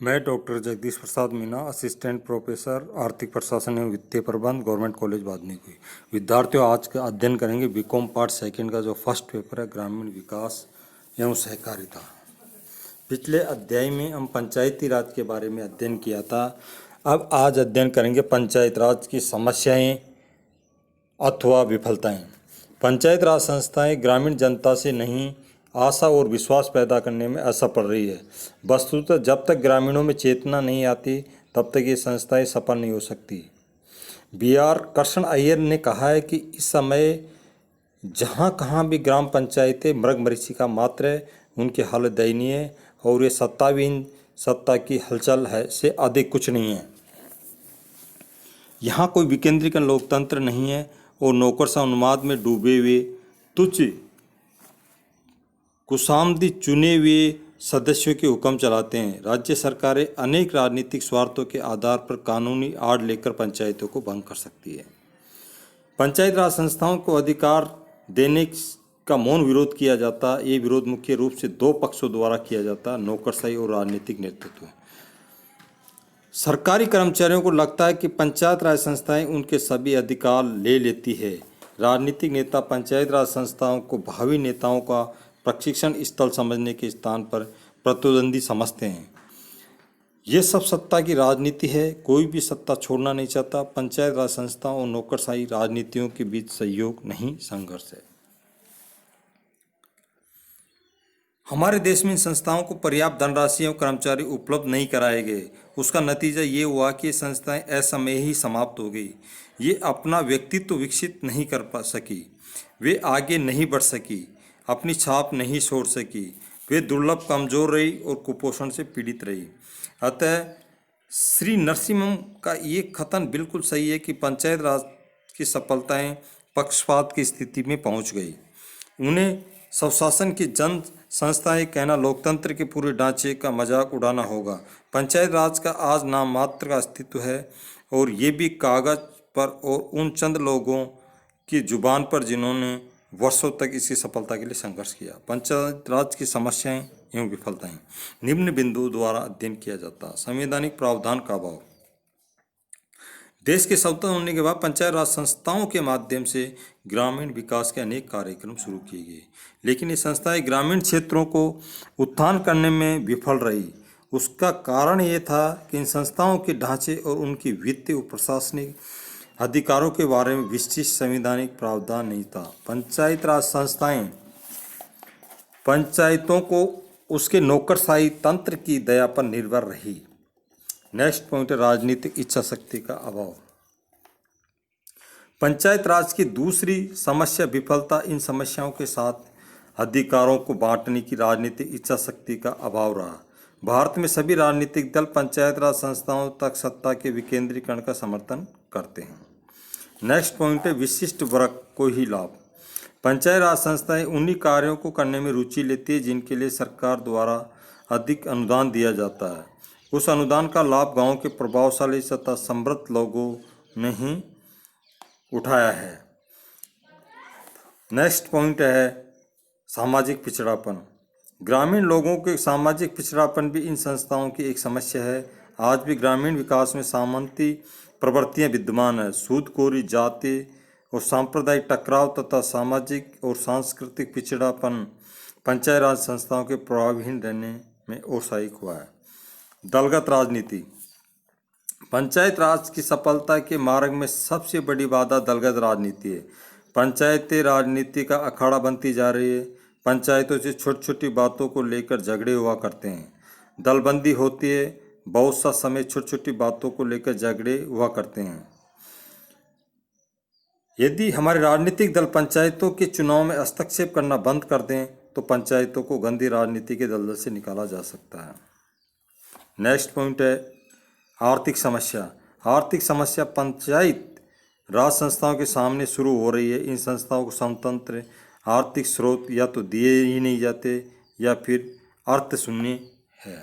मैं doctor Jagdish Prasad Meena, assistant professor आर्थिक प्रशासन एवं वित्तीय प्रबंध, गवर्नमेंट कॉलेज बादनी। विद्यार्थियों, आज का अध्ययन करेंगे बीकॉम पार्ट सेकंड का जो फर्स्ट पेपर है, ग्रामीण विकास एवं सहकारिता। पिछले अध्याय में हम पंचायती राज के बारे में अध्ययन किया था। अब आज अध्ययन करेंगे पंचायत राज की समस्याएं अथवा विफलताएं। पंचायत राज संस्थाएं ग्रामीण जनता से नहीं आशा और विश्वास पैदा करने में असफल रही है। वस्तुतः जब तक ग्रामीणों में चेतना नहीं आती तब तक ये संस्थाएं सफल नहीं हो सकती। B.R. कृष्ण अय्यर ने कहा है कि इस समय जहाँ कहाँ भी ग्राम पंचायतें मृगमरीचिका मात्र है, उनकी हालत दयनीय है और ये सत्ताविहीन सत्ता की हलचल है से अधिक कुछ नहीं है। यहाँ कोई विकेंद्रीकरण लोकतंत्र नहीं है और नौकरशाह उन्माद में डूबे हुए तुच्छ कुशामदी चुने हुए सदस्यों के हुक्म चलाते हैं। राज्य सरकारें अनेक राजनीतिक स्वार्थों के आधार पर कानूनी आड़ लेकर पंचायतों को भंग कर सकती है। पंचायत राज संस्थाओं को अधिकार देने का मौन विरोध किया जाता। ये विरोध मुख्य रूप से दो पक्षों द्वारा किया जाता, नौकरशाही और राजनीतिक नेतृत्व। सरकारी कर्मचारियों को लगता है कि पंचायत राज संस्थाएं उनके सभी अधिकार ले लेती है। राजनीतिक नेता पंचायत राज संस्थाओं को भावी नेताओं का प्रशिक्षण स्थल समझने के स्थान पर प्रतिद्वंदी समझते हैं। ये सब सत्ता की राजनीति है, कोई भी सत्ता छोड़ना नहीं चाहता। पंचायत राज संस्थाओं और नौकरशाही राजनीतियों के बीच सहयोग नहीं, संघर्ष है। हमारे देश में इन संस्थाओं को पर्याप्त धनराशि एवं कर्मचारी उपलब्ध नहीं कराए गए। उसका नतीजा ये हुआ कि संस्थाएं असमय ही समाप्त हो गई। ये अपना व्यक्तित्व विकसित नहीं कर पा सकी, वे आगे नहीं बढ़ सकी, अपनी छाप नहीं छोड़ सकी, वे दुर्लभ कमजोर रही और कुपोषण से पीड़ित रही। अतः श्री नरसिम्हम का ये कथन बिल्कुल सही है कि पंचायत राज की सफलताएं पक्षपात की स्थिति में पहुंच गई। उन्हें स्वशासन की जन संस्थाएं कहना लोकतंत्र के पूरे ढांचे का मजाक उड़ाना होगा। पंचायत राज का आज नाम मात्र का अस्तित्व है और ये भी कागज पर और उन चंद लोगों की जुबान पर जिन्होंने वर्षों तक इसकी सफलता के लिए संघर्ष किया। पंचायत राज की समस्याएं एवं विफलताएं निम्न बिंदुओं द्वारा अध्ययन किया जाता। संवैधानिक प्रावधान का अभाव। देश के स्वतंत्र होने के बाद पंचायत राज संस्थाओं के माध्यम से ग्रामीण विकास के अनेक कार्यक्रम शुरू किए गए, लेकिन ये संस्थाएं ग्रामीण क्षेत्रों को उत्थान करने में विफल रही। उसका कारण ये था कि इन संस्थाओं के ढांचे और उनकी वित्तीय और प्रशासनिक अधिकारों के बारे में विस्तृत संवैधानिक प्रावधान नहीं था। पंचायत राज संस्थाएं पंचायतों को उसके नौकरशाही तंत्र की दया पर निर्भर रही। नेक्स्ट पॉइंट है राजनीतिक इच्छा शक्ति का अभाव। पंचायत राज की दूसरी समस्या विफलता। इन समस्याओं के साथ अधिकारों को बांटने की राजनीतिक इच्छा शक्ति का अभाव रहा। भारत में सभी राजनीतिक दल पंचायत राज संस्थाओं तक सत्ता के विकेंद्रीकरण का समर्थन करते हैं। नेक्स्ट पॉइंट है विशिष्ट वर्ग को ही लाभ। पंचायत राज संस्थाएं उन्हीं कार्यों को करने में रुचि लेती है जिनके लिए सरकार द्वारा अधिक अनुदान दिया जाता है। उस अनुदान का लाभ गांव के प्रभावशाली तथा समृद्ध लोगों ने ही उठाया है। नेक्स्ट पॉइंट है सामाजिक पिछड़ापन। ग्रामीण लोगों के सामाजिक पिछड़ापन भी इन संस्थाओं की एक समस्या है। आज भी ग्रामीण विकास में सामंती प्रवृत्तियां विद्यमान है। सूदखोरी, जाति और सांप्रदायिक टकराव तथा सामाजिक और सांस्कृतिक पिछड़ापन पंचायत राज संस्थाओं के प्रभावहीन रहने में और सहायक हुआ है। दलगत राजनीति। पंचायत राज की सफलता के मार्ग में सबसे बड़ी बाधा दलगत राजनीति है। पंचायतें राजनीति का अखाड़ा बनती जा रही है। पंचायतों से छोटी छोटी बातों को लेकर झगड़े हुआ करते हैं, दलबंदी होती है। बहुत सा समय छोटी छोटी बातों को लेकर झगड़े हुआ करते हैं। यदि हमारे राजनीतिक दल पंचायतों के चुनाव में हस्तक्षेप करना बंद कर दें तो पंचायतों को गंदी राजनीति के दलदल से निकाला जा सकता है। नेक्स्ट पॉइंट है आर्थिक समस्या। आर्थिक समस्या पंचायत राज संस्थाओं के सामने शुरू हो रही है। इन संस्थाओं को स्वतंत्र आर्थिक स्रोत या तो दिए ही नहीं जाते या फिर अर्थ शून्य है।